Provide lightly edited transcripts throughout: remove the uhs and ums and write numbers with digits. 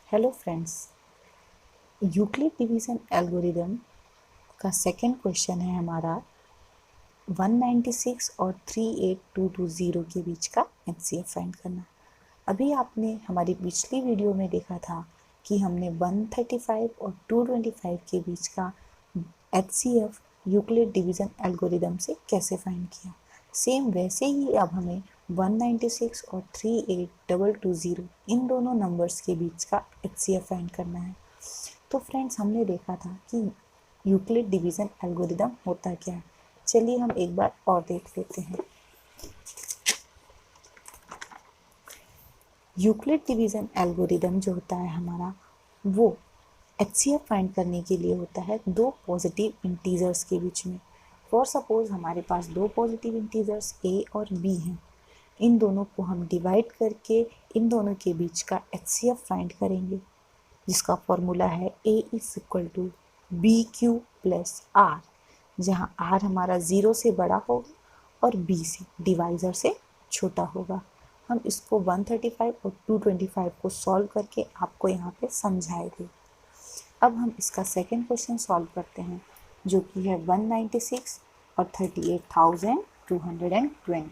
Hello friends, Euclid division algorithm का second question है हमारा 196 और 38220 के बीच का एचसीएफ फाइंड करना। अभी आपने हमारी पिछली वीडियो में देखा था कि हमने 135 और 225 के बीच का एचसीएफ यूक्लिड डिवीज़न एल्गोरिदम से कैसे फाइंड किया। सेम वैसे ही अब हमें 196 और 38220 इन दोनों नंबर्स के बीच का एचसीएफ फाइंड करना है। तो फ्रेंड्स, हमने देखा था कि यूक्लिड डिवीज़न एल्गोरिदम होता क्या है। चलिए हम एक बार और देख लेते हैं। यूक्लिड डिवीज़न एल्गोरिदम जो होता है हमारा, वो एचसीएफ फाइंड करने के लिए होता है दो पॉजिटिव इंटीजर्स के बीच में। फॉर सपोज हमारे पास दो पॉजिटिव इंटीजर्स ए और बी हैं। इन दोनों को हम डिवाइड करके इन दोनों के बीच का एचसीएफ फाइंड करेंगे, जिसका फॉर्मूला है A is equal to B Q plus R, जहाँ आर हमारा 0 से बड़ा होगा और बी से डिवाइज़र से छोटा होगा। हम इसको 135 और 225 को सॉल्व करके आपको यहाँ पे समझाएंगे। अब हम इसका सेकंड क्वेश्चन सॉल्व करते हैं, जो कि है 196 और 38,220।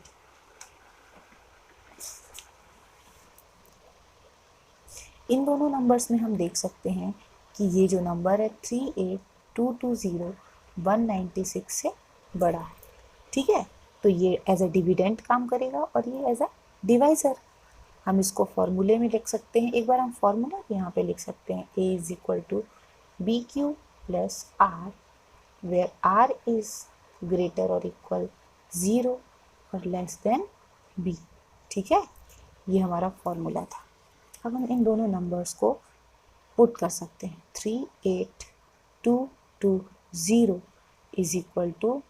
इन दोनों नंबर्स में हम देख सकते हैं कि ये जो नंबर है 38220 196 से बड़ा है। ठीक है, तो ये एज अ डिविडेंड काम करेगा और ये एज अ डिवाइज़र। हम इसको फॉर्मूले में लिख सकते हैं। एक बार हम फॉर्मूला यहाँ पे लिख सकते हैं, A is equal to B Q plus R, where R is greater और इक्वल 0 और लेस देन बी। ठीक है, ये हमारा फॉर्मूला था। अब हम इन दोनों नंबर्स को पुट कर सकते हैं। 38220 इज इक्वल टू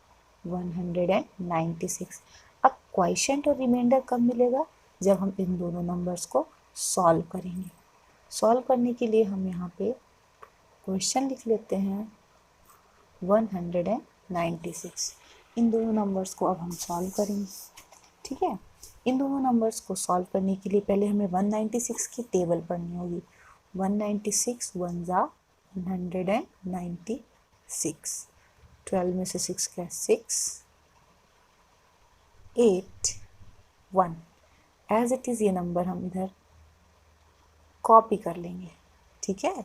196। अब क्वोशिएंट और रिमाइंडर कब मिलेगा? जब हम इन दोनों नंबर्स को सॉल्व करेंगे। सॉल्व करने के लिए हम यहाँ पे क्वेश्चन लिख लेते हैं 196। इन दोनों नंबर्स को अब हम सॉल्व करेंगे। ठीक है, इन दोनों नंबर्स को सॉल्व करने के लिए पहले हमें 196 की टेबल पढ़नी होगी। 196 वन जा 196, 12 में से 6 क्या, 6 8 1। एज इट इज़ ये नंबर हम इधर कॉपी कर लेंगे। ठीक है,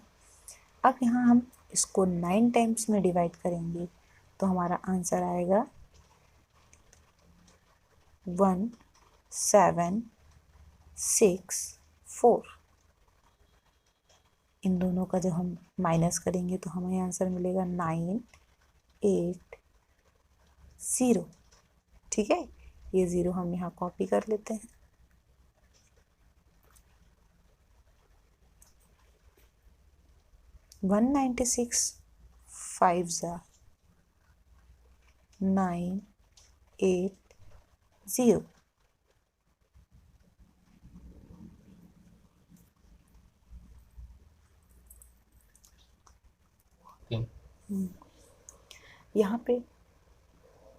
अब यहाँ हम इसको 9 टाइम्स में डिवाइड करेंगे तो हमारा आंसर आएगा 1764। इन दोनों का जब हम माइनस करेंगे तो हमें आंसर मिलेगा 980। ठीक है, ये 0 हम यहाँ कॉपी कर लेते हैं। वन 96 5 जा 980। यहाँ पे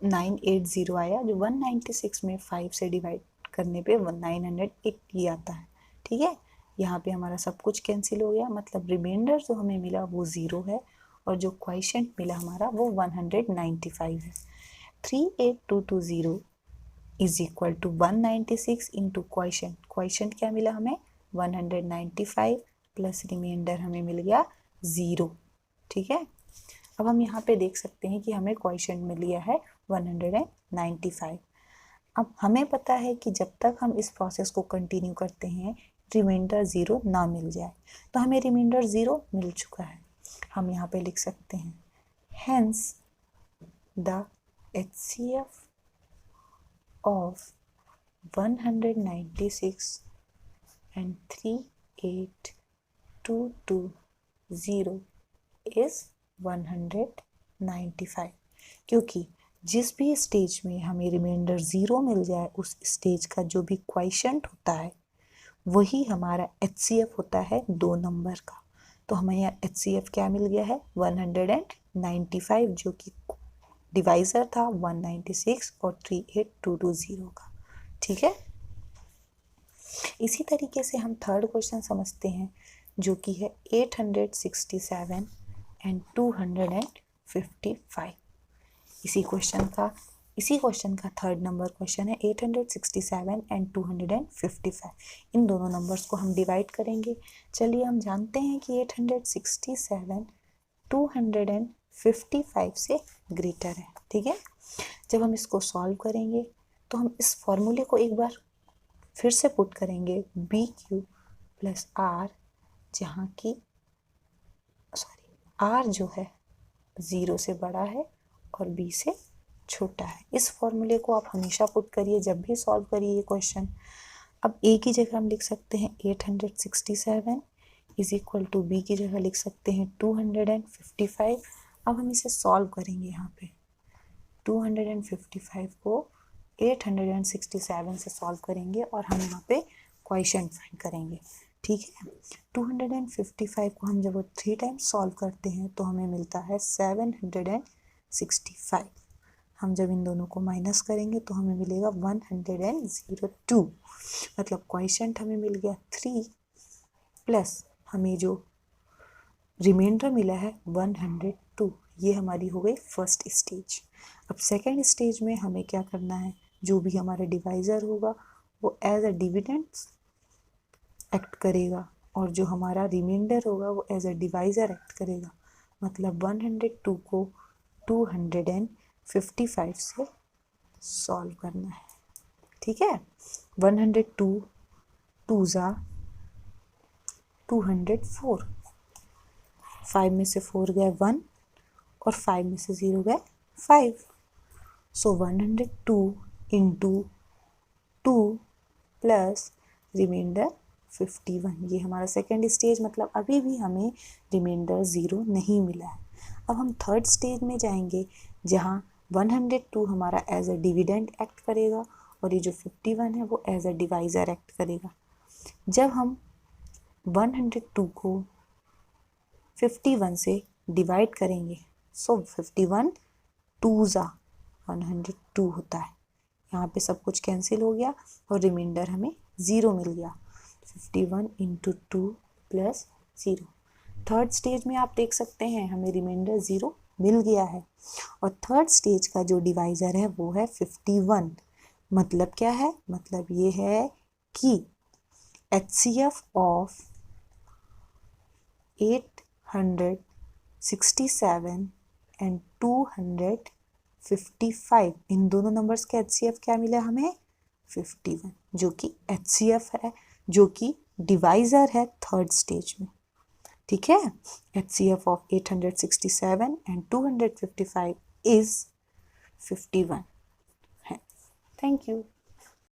980 आया, जो 196 में 5 से डिवाइड करने पे 980 आता है। ठीक है, यहाँ पे हमारा सब कुछ कैंसिल हो गया, मतलब रिमाइंडर जो हमें मिला वो 0 है और जो क्वोशिएंट मिला हमारा वो 195 है। 38220 is equal to 196 into quotient. Quotient क्या मिला हमें? 195 प्लस रिमाइंडर हमें मिल गया 0। ठीक है, अब हम यहाँ पे देख सकते हैं कि हमें क्वोशिएंट मिल गया है 195। अब हमें पता है कि जब तक हम इस प्रोसेस को कंटिन्यू करते हैं रिमाइंडर 0 ना मिल जाए, तो हमें रिमाइंडर 0 मिल चुका है। हम यहाँ पे लिख सकते हैं, hence the HCF of 196 and 38220 is 195, क्योंकि जिस भी स्टेज में हमें रिमाइंडर 0 मिल जाए उस स्टेज का जो भी क्वोशिएंट होता है वही हमारा एचसीएफ होता है 2 नंबर का। तो हमें यहाँ एचसीएफ क्या मिल गया है? 195, जो कि डिवाइज़र था 196 और 38220 का। ठीक है, इसी तरीके से हम थर्ड क्वेश्चन समझते हैं, जो कि है 867 एंड 255। इसी क्वेश्चन का थर्ड नंबर क्वेश्चन है 867 एंड 255। इन दोनों नंबर्स को हम डिवाइड करेंगे। चलिए हम जानते हैं कि 867 255 से ग्रेटर है, ठीक है। जब हम इसको सॉल्व करेंगे तो हम इस फॉर्मूले को एक बार फिर से पुट करेंगे, बी क्यू प्लस आर, जहाँ की आर जो है 0 से बड़ा है और बी से छोटा है। इस फॉर्मूले को आप हमेशा पुट करिए जब भी सॉल्व करिए ये क्वेश्चन। अब ए की जगह हम लिख सकते हैं 867 इज इक्वल टू बी की जगह लिख सकते हैं 255। अब हम इसे सॉल्व करेंगे। यहाँ पे 255 को 867 से सॉल्व करेंगे और हम यहाँ पे क्वोशिएंट फाइंड करेंगे, ठीक है। 255 को हम जब 3 टाइम्स सॉल्व करते हैं तो हमें मिलता है 765। हम जब इन दोनों को माइनस करेंगे तो हमें मिलेगा 102। मतलब क्वोशिएंट हमें मिल गया 3 प्लस हमें जो रिमाइंडर मिला है 102। ये हमारी हो गई फर्स्ट स्टेज। अब सेकेंड स्टेज में हमें क्या करना है, जो भी हमारा डिवाइज़र होगा वो एज अ डिविडेंड्स एक्ट करेगा और जो हमारा रिमाइंडर होगा वो एज अ डिवाइज़र एक्ट करेगा। मतलब 102 को 255 से सॉल्व करना है, ठीक है। 102 2 ज़ा 204, 5 में से 4 गए 1 और 5 में से 0 गए 5। सो 102 इंटू 2 प्लस रिमाइंडर 51। ये हमारा सेकेंड स्टेज, मतलब अभी भी हमें रिमाइंडर 0 नहीं मिला है। अब हम थर्ड स्टेज में जाएंगे जहाँ 102 हमारा एज अ डिविडेंड एक्ट करेगा और ये जो 51 है वो एज अ डिवाइज़र एक्ट करेगा। जब हम 102 को 51 से डिवाइड करेंगे सो 51 2 ज़ा 102 होता है। यहाँ पे सब कुछ कैंसिल हो गया और रिमाइंडर हमें 0 मिल गया। 51 इंटू 2 प्लस 0। थर्ड स्टेज में आप देख सकते हैं हमें रिमाइंडर 0 मिल गया है और थर्ड स्टेज का जो डिवाइज़र है वो है 51। मतलब क्या है, मतलब ये है कि HCF ऑफ 867 एंड 255, इन दोनों नंबर्स का HCF क्या मिला हमें 51, जो कि HCF है, जो कि डिवाइज़र है थर्ड स्टेज में, ठीक है। HCF ऑफ 867 एंड 255 इज 51 है। Thank you.